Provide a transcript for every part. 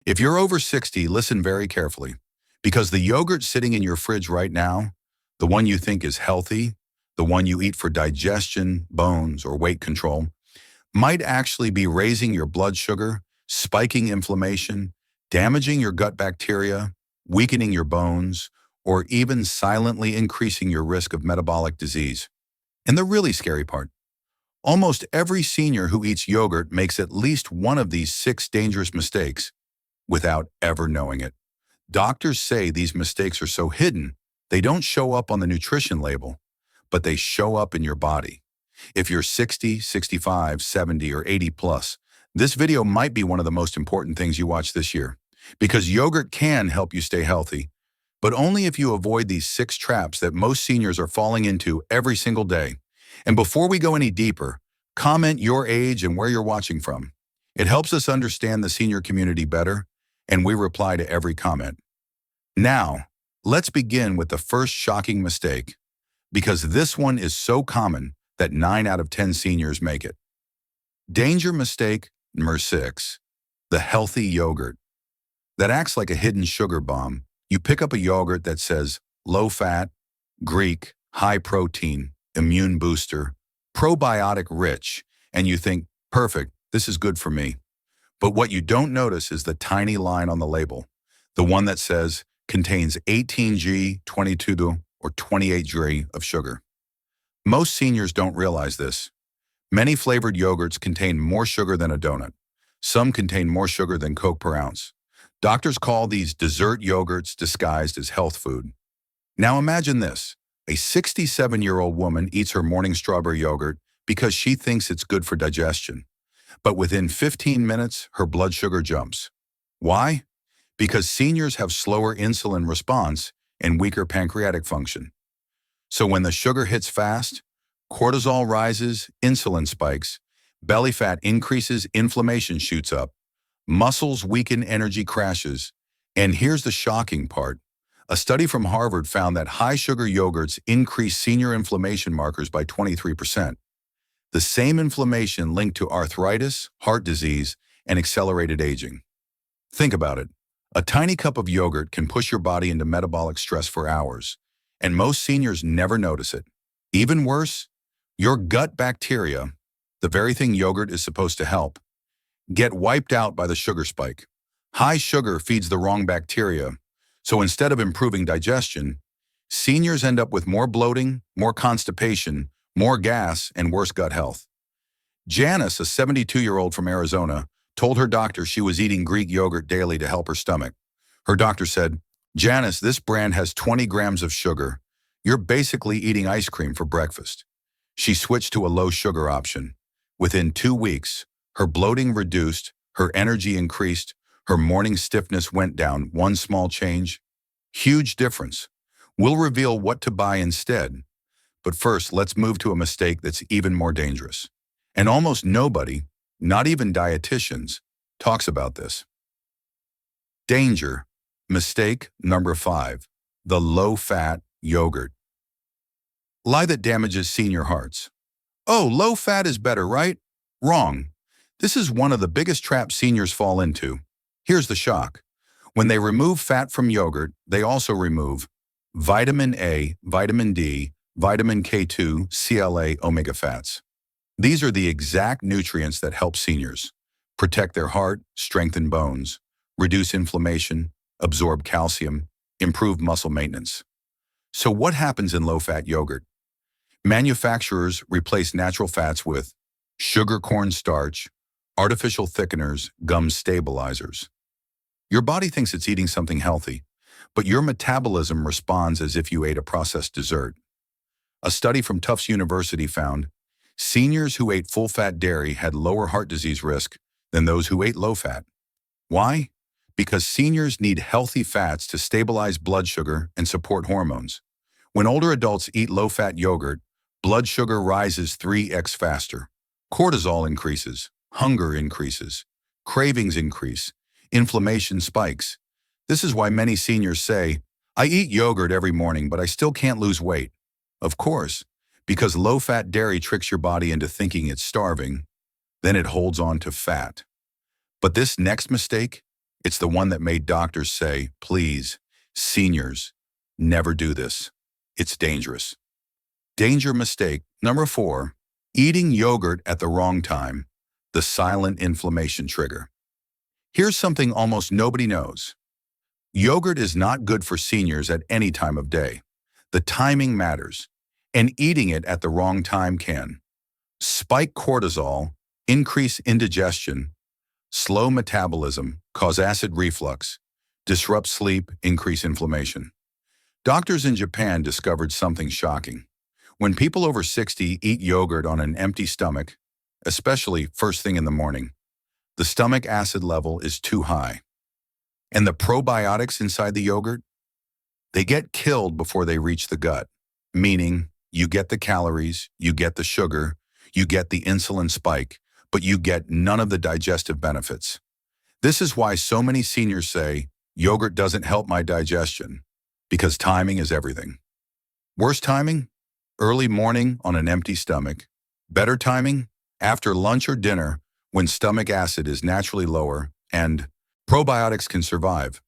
If you're over 60, listen very carefully, because the yogurt sitting in your fridge right now, the one you think is healthy, the one you eat for digestion, bones, or weight control, might actually be raising your blood sugar, spiking inflammation, damaging your gut bacteria, weakening your bones, or even silently increasing your risk of metabolic disease. And the really scary part, almost every senior who eats yogurt makes at least one of these 6 dangerous mistakes without ever knowing it. Doctors say these mistakes are so hidden, they don't show up on the nutrition label, but they show up in your body. If you're 60, 65, 70, or 80 plus, this video might be one of the most important things you watch this year, because yogurt can help you stay healthy, but only if you avoid these 6 traps that most seniors are falling into every single day. And before we go any deeper, comment your age and where you're watching from. It helps us understand the senior community better, and we reply to every comment. Now, let's begin with the first shocking mistake, because this one is so common that 9 out of 10 seniors make it. Danger mistake number 6, the healthy yogurt. That acts like a hidden sugar bomb. You pick up a yogurt that says low fat, Greek, high protein, immune booster, probiotic rich, and you think, perfect, this is good for me. But what you don't notice is the tiny line on the label, the one that says contains 18G, 22, or 28G of sugar. Most seniors don't realize this. Many flavored yogurts contain more sugar than a donut. Some contain more sugar than Coke per ounce. Doctors call these dessert yogurts disguised as health food. Now imagine this. A 67-year-old woman eats her morning strawberry yogurt because she thinks it's good for digestion. But within 15 minutes, her blood sugar jumps. Why? Because seniors have slower insulin response and weaker pancreatic function. So when the sugar hits fast, cortisol rises, insulin spikes, belly fat increases, inflammation shoots up, muscles weaken, energy crashes. And here's the shocking part. A study from Harvard found that high sugar yogurts increase senior inflammation markers by 23%. The same inflammation linked to arthritis, heart disease, and accelerated aging. Think about it. A tiny cup of yogurt can push your body into metabolic stress for hours, and most seniors never notice it. Even worse, your gut bacteria, the very thing yogurt is supposed to help, get wiped out by the sugar spike. High sugar feeds the wrong bacteria, so instead of improving digestion, seniors end up with more bloating, more constipation, more gas, and worse gut health. Janice, a 72-year-old from Arizona, told her doctor she was eating Greek yogurt daily to help her stomach. Her doctor said, "Janice, this brand has 20 grams of sugar. You're basically eating ice cream for breakfast." She switched to a low-sugar option. Within 2 weeks, her bloating reduced, her energy increased, her morning stiffness went down. One small change, huge difference. We'll reveal what to buy instead. But first, let's move to a mistake that's even more dangerous. And almost nobody, not even dietitians, talks about this. Danger. Mistake number 5. The low-fat yogurt. Lie that damages senior hearts. Oh, low fat is better, right? Wrong. This is one of the biggest traps seniors fall into. Here's the shock. When they remove fat from yogurt, they also remove vitamin A, vitamin D, vitamin K2, CLA, omega fats. These are the exact nutrients that help seniors protect their heart, strengthen bones, reduce inflammation, absorb calcium, improve muscle maintenance. So what happens in low-fat yogurt? Manufacturers replace natural fats with sugar corn starch, artificial thickeners, gum stabilizers. Your body thinks it's eating something healthy, but your metabolism responds as if you ate a processed dessert. A study from Tufts University found seniors who ate full-fat dairy had lower heart disease risk than those who ate low-fat. Why? Because seniors need healthy fats to stabilize blood sugar and support hormones. When older adults eat low-fat yogurt, blood sugar rises 3x faster. Cortisol increases, hunger increases, cravings increase, inflammation spikes. This is why many seniors say, "I eat yogurt every morning, but I still can't lose weight." Of course, because low-fat dairy tricks your body into thinking it's starving, then it holds on to fat. But this next mistake It's the one that made doctors say, please, seniors, never do this. It's dangerous. Danger mistake number 4, eating yogurt at the wrong time, the silent inflammation trigger. Here's something almost nobody knows. Yogurt is not good for seniors at any time of day. The timing matters, and eating it at the wrong time can spike cortisol, increase indigestion, slow metabolism, cause acid reflux, disrupt sleep, increase inflammation. Doctors in Japan discovered something shocking. When people over 60 eat yogurt on an empty stomach, especially first thing in the morning, the stomach acid level is too high. And the probiotics inside the yogurt, they get killed before they reach the gut, meaning you get the calories, you get the sugar, you get the insulin spike, but you get none of the digestive benefits. This is why so many seniors say, yogurt doesn't help my digestion, because timing is everything. Worst timing? Early morning on an empty stomach. Better timing? After lunch or dinner, when stomach acid is naturally lower and probiotics can survive.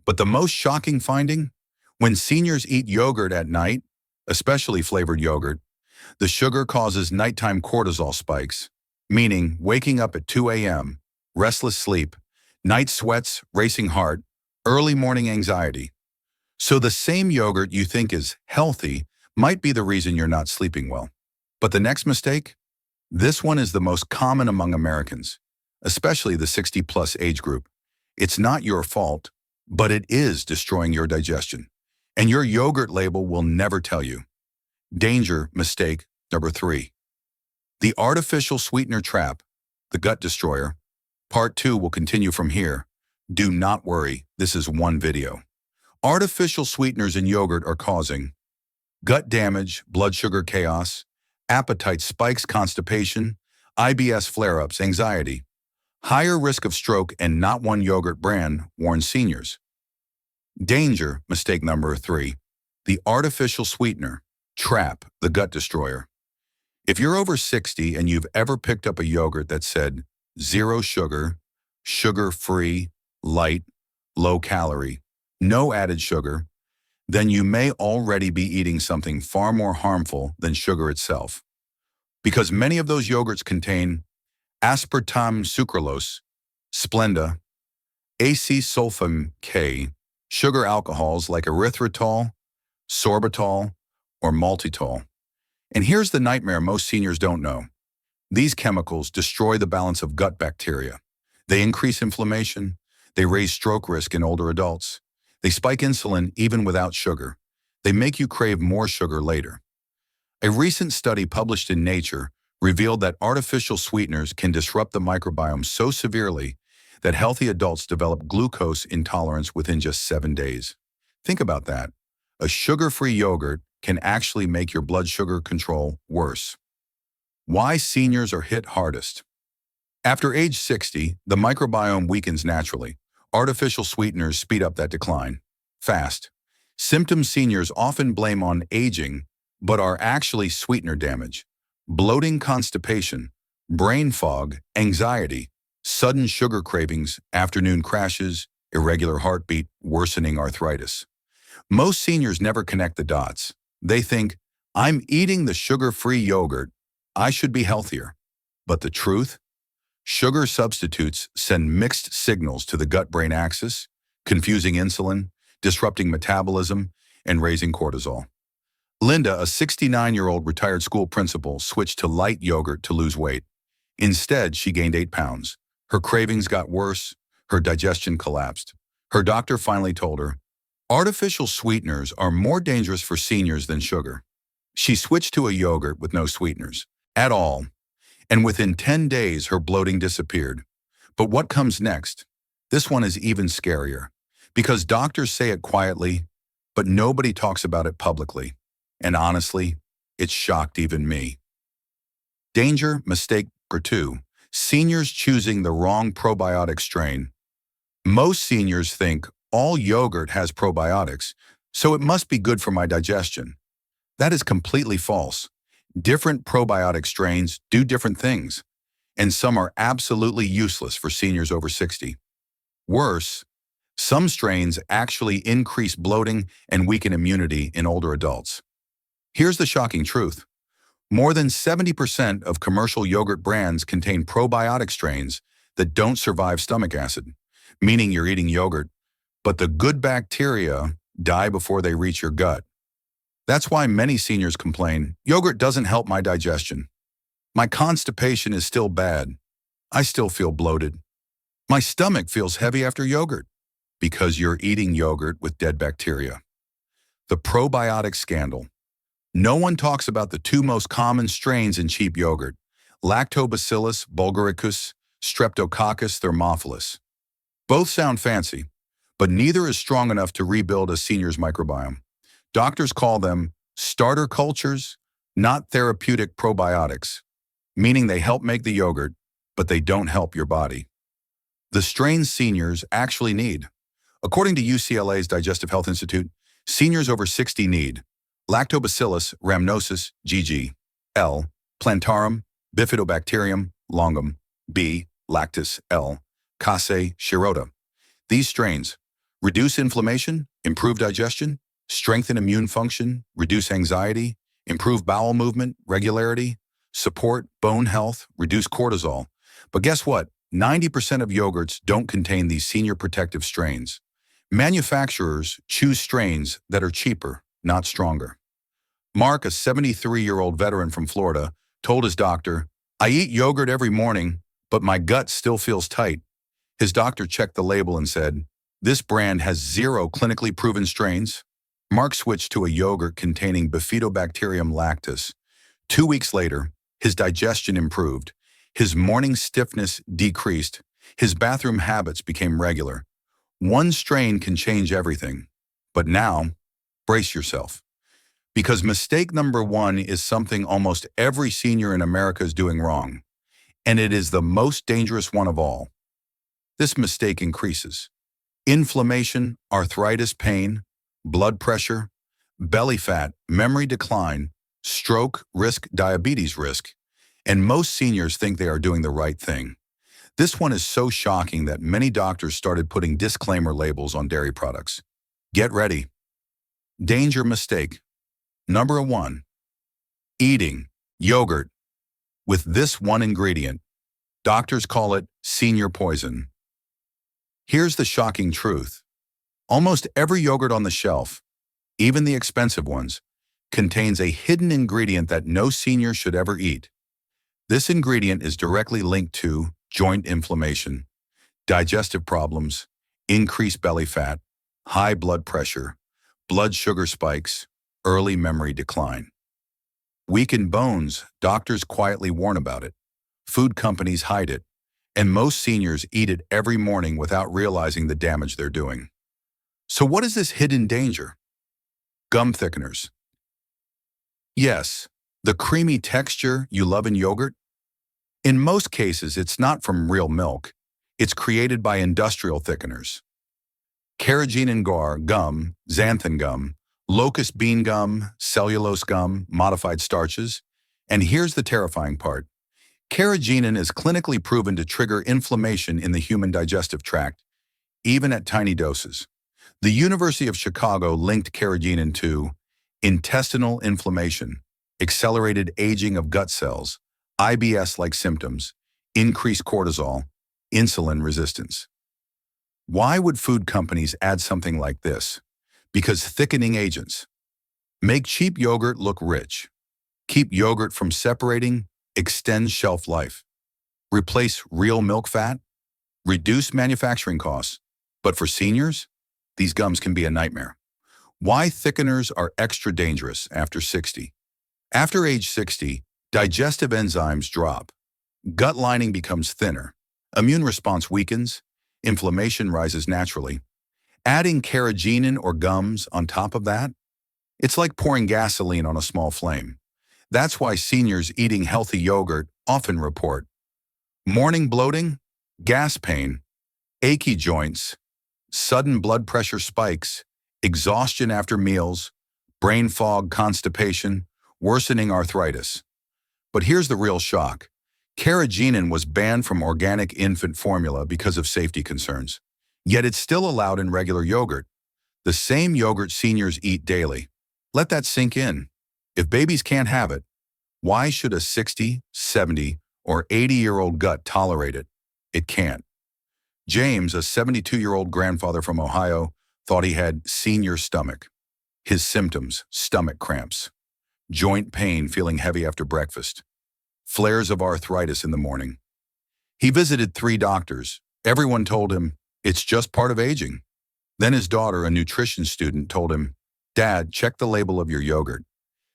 But the most shocking finding? When seniors eat yogurt at night, especially flavored yogurt, the sugar causes nighttime cortisol spikes, meaning waking up at 2 a.m., restless sleep, night sweats, racing heart, early morning anxiety. So the same yogurt you think is healthy might be the reason you're not sleeping well. But the next mistake? This one is the most common among Americans, especially the 60-plus age group. It's not your fault, but it is destroying your digestion. And your yogurt label will never tell you. Danger mistake number 3. The artificial sweetener trap, the gut destroyer. Part 2 will continue from here. Do not worry, this is one video. Artificial sweeteners in yogurt are causing gut damage, blood sugar chaos, appetite spikes, constipation, IBS flare-ups, anxiety, higher risk of stroke, and not one yogurt brand warns seniors. Danger mistake number 3. The artificial sweetener trap, the gut destroyer. If you're over 60 and you've ever picked up a yogurt that said 0 sugar, sugar-free, light, low calorie, no added sugar, then you may already be eating something far more harmful than sugar itself. Because many of those yogurts contain aspartame sucralose, Splenda, acesulfame K, sugar alcohols like erythritol, sorbitol, or maltitol. And here's the nightmare most seniors don't know. These chemicals destroy the balance of gut bacteria. They increase inflammation. They raise stroke risk in older adults. They spike insulin even without sugar. They make you crave more sugar later. A recent study published in Nature revealed that artificial sweeteners can disrupt the microbiome so severely that healthy adults develop glucose intolerance within just 7 days. Think about that. A sugar-free yogurt can actually make your blood sugar control worse. Why seniors are hit hardest? After age 60, the microbiome weakens naturally. Artificial sweeteners speed up that decline fast. Symptoms seniors often blame on aging, but are actually sweetener damage. Bloating, constipation, brain fog, anxiety, sudden sugar cravings, afternoon crashes, irregular heartbeat, worsening arthritis. Most seniors never connect the dots. They think, I'm eating the sugar-free yogurt, I should be healthier. But the truth? Sugar substitutes send mixed signals to the gut-brain axis, confusing insulin, disrupting metabolism, and raising cortisol. Linda, a 69-year-old retired school principal, switched to light yogurt to lose weight. Instead, she gained 8 pounds. Her cravings got worse. Her digestion collapsed. Her doctor finally told her, artificial sweeteners are more dangerous for seniors than sugar. She switched to a yogurt with no sweeteners at all. And within 10 days, her bloating disappeared. But what comes next? This one is even scarier, because doctors say it quietly, but nobody talks about it publicly. And honestly, it shocked even me. Danger mistake number 2, seniors choosing the wrong probiotic strain. Most seniors think all yogurt has probiotics, so it must be good for my digestion. That is completely false. Different probiotic strains do different things, and some are absolutely useless for seniors over 60. Worse, some strains actually increase bloating and weaken immunity in older adults. Here's the shocking truth. More than 70% of commercial yogurt brands contain probiotic strains that don't survive stomach acid, meaning you're eating yogurt, but the good bacteria die before they reach your gut. That's why many seniors complain, yogurt doesn't help my digestion. My constipation is still bad. I still feel bloated. My stomach feels heavy after yogurt, because you're eating yogurt with dead bacteria. The probiotic scandal. No one talks about the two most common strains in cheap yogurt, Lactobacillus bulgaricus, Streptococcus thermophilus. Both sound fancy, but neither is strong enough to rebuild a senior's microbiome. Doctors call them starter cultures, not therapeutic probiotics, meaning they help make the yogurt, but they don't help your body. The strains seniors actually need. According to UCLA's Digestive Health Institute, seniors over 60 need Lactobacillus rhamnosus GG, L, plantarum, bifidobacterium longum, B, lactis, L, casei shirota. These strains reduce inflammation, improve digestion, strengthen immune function, reduce anxiety, improve bowel movement, regularity, support bone health, reduce cortisol. But guess what? 90% of yogurts don't contain these senior protective strains. Manufacturers choose strains that are cheaper, not stronger. Mark, a 73-year-old veteran from Florida, told his doctor, "I eat yogurt every morning, but my gut still feels tight." His doctor checked the label and said, "This brand has 0 clinically proven strains." Mark switched to a yogurt containing Bifidobacterium lactis. 2 weeks later, his digestion improved, his morning stiffness decreased, his bathroom habits became regular. One strain can change everything. But now, brace yourself. Because mistake number 1 is something almost every senior in America is doing wrong. And it is the most dangerous one of all. This mistake increases inflammation, arthritis pain, blood pressure, belly fat, memory decline, stroke risk, diabetes risk. And most seniors think they are doing the right thing. This one is so shocking that many doctors started putting disclaimer labels on dairy products. Get ready. Danger mistake. Number 1. Eating yogurt with this one ingredient. Doctors call it senior poison. Here's the shocking truth. Almost every yogurt on the shelf, even the expensive ones, contains a hidden ingredient that no senior should ever eat. This ingredient is directly linked to joint inflammation, digestive problems, increased belly fat, high blood pressure, blood sugar spikes, early memory decline. Weakened bones, doctors quietly warn about it. Food companies hide it. And most seniors eat it every morning without realizing the damage they're doing. So what is this hidden danger? Gum thickeners. Yes, the creamy texture you love in yogurt. In most cases, it's not from real milk. It's created by industrial thickeners. Carrageenan gum, xanthan gum, locust bean gum, cellulose gum, modified starches. And here's the terrifying part. Carrageenan is clinically proven to trigger inflammation in the human digestive tract, even at tiny doses. The University of Chicago linked carrageenan to intestinal inflammation, accelerated aging of gut cells, IBS-like symptoms, increased cortisol, insulin resistance. Why would food companies add something like this? Because thickening agents make cheap yogurt look rich, keep yogurt from separating, extend shelf life, replace real milk fat, reduce manufacturing costs. But for seniors, these gums can be a nightmare. Why thickeners are extra dangerous after 60? After age 60, digestive enzymes drop, gut lining becomes thinner, immune response weakens, inflammation rises naturally. Adding carrageenan or gums on top of that, it's like pouring gasoline on a small flame. That's why seniors eating healthy yogurt often report morning bloating, gas pain, achy joints, sudden blood pressure spikes, exhaustion after meals, brain fog, constipation, worsening arthritis. But here's the real shock. Carrageenan was banned from organic infant formula because of safety concerns. Yet it's still allowed in regular yogurt, the same yogurt seniors eat daily. Let that sink in. If babies can't have it, why should a 60, 70, or 80-year-old gut tolerate it? It can't. James, a 72-year-old grandfather from Ohio, thought he had senior stomach. His symptoms: stomach cramps, joint pain feeling heavy after breakfast, flares of arthritis in the morning. He visited 3 doctors. Everyone told him, it's just part of aging. Then his daughter, a nutrition student, told him, Dad, check the label of your yogurt.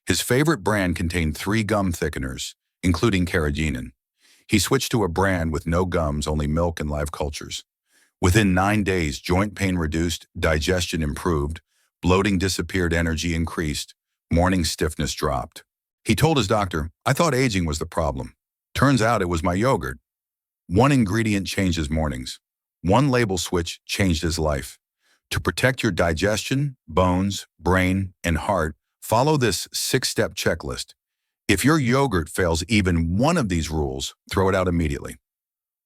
His favorite brand contained 3 gum thickeners, including carrageenan. He switched to a brand with no gums, only milk and live cultures. Within 9 days, joint pain reduced, digestion improved, bloating disappeared, energy increased, morning stiffness dropped. He told his doctor, I thought aging was the problem. Turns out it was my yogurt. One ingredient changed his mornings. One label switch changed his life. To protect your digestion, bones, brain, and heart, follow this 6-step checklist. If your yogurt fails even one of these rules, throw it out immediately.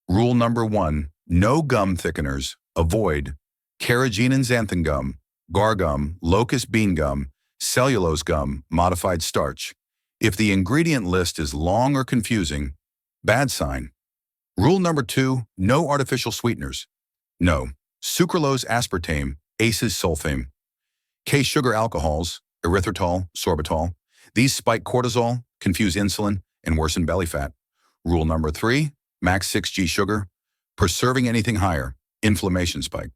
Rule number 1, no gum thickeners. Avoid carrageenan xanthan gum, gar gum, locust bean gum, cellulose gum, modified starch. If the ingredient list is long or confusing, bad sign. Rule number 2, no artificial sweeteners. No sucralose, aspartame, ACEs, sulfame, K-sugar alcohols, erythritol, sorbitol. These spike cortisol, confuse insulin, and worsen belly fat. Rule number 3, max 6G sugar. Preserving anything higher, inflammation spike.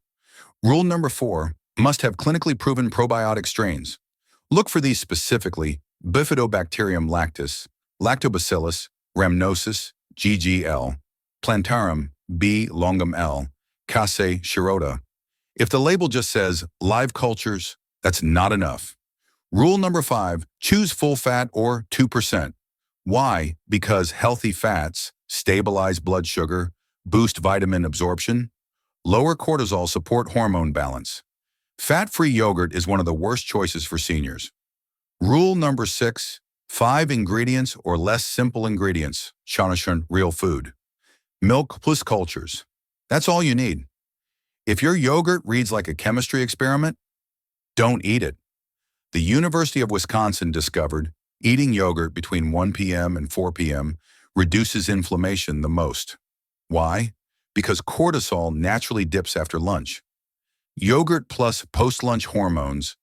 Rule number 4, must have clinically proven probiotic strains. Look for these specifically: Bifidobacterium lactis, Lactobacillus, rhamnosus, GGL, Plantarum, B. longum L, Casei shirota. If the label just says live cultures, that's not enough. Rule number 5, choose full fat or 2%. Why? Because healthy fats stabilize blood sugar, boost vitamin absorption, lower cortisol, support hormone balance. Fat-free yogurt is one of the worst choices for seniors. Rule number 6, 5 ingredients or less, simple ingredients, Shanashan, real food. Milk plus cultures. That's all you need. If your yogurt reads like a chemistry experiment, don't eat it. The University of Wisconsin discovered eating yogurt between 1 p.m. and 4 p.m. reduces inflammation the most. Why? Because cortisol naturally dips after lunch. Yogurt plus post-lunch hormones,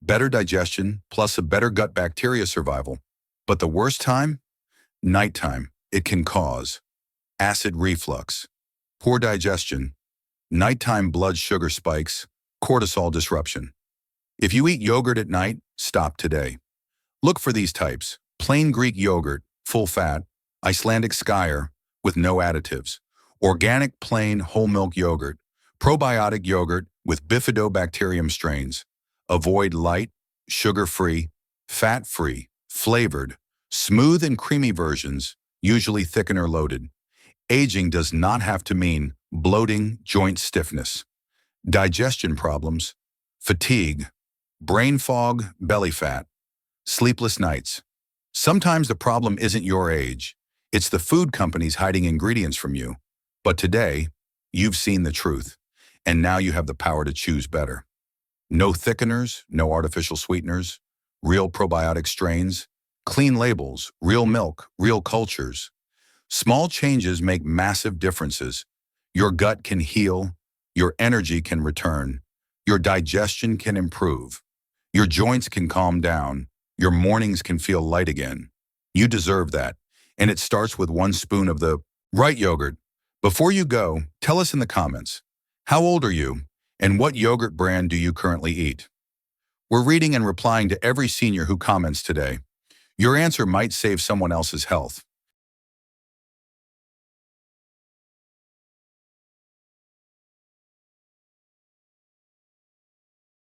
better digestion, plus a better gut bacteria survival. But the worst time? Nighttime. It can cause acid reflux, poor digestion, nighttime blood sugar spikes, cortisol disruption. If you eat yogurt at night, stop today. Look for these types: plain Greek yogurt, full fat, Icelandic Skyr with no additives, organic plain whole milk yogurt, probiotic yogurt with bifidobacterium strains. Avoid light, sugar-free, fat-free, flavored, smooth and creamy versions, usually thickener loaded. Aging does not have to mean bloating, joint stiffness, digestion problems, fatigue, brain fog, belly fat, sleepless nights. Sometimes the problem isn't your age. It's the food companies hiding ingredients from you. But today, you've seen the truth, and now you have the power to choose better. No thickeners, no artificial sweeteners, real probiotic strains, clean labels, real milk, real cultures. Small changes make massive differences. Your gut can heal, your energy can return, your digestion can improve, your joints can calm down, your mornings can feel light again. You deserve that, and it starts with 1 spoon of the right yogurt. Before you go, tell us in the comments, how old are you, and what yogurt brand do you currently eat? We're reading and replying to every senior who comments today. Your answer might save someone else's health.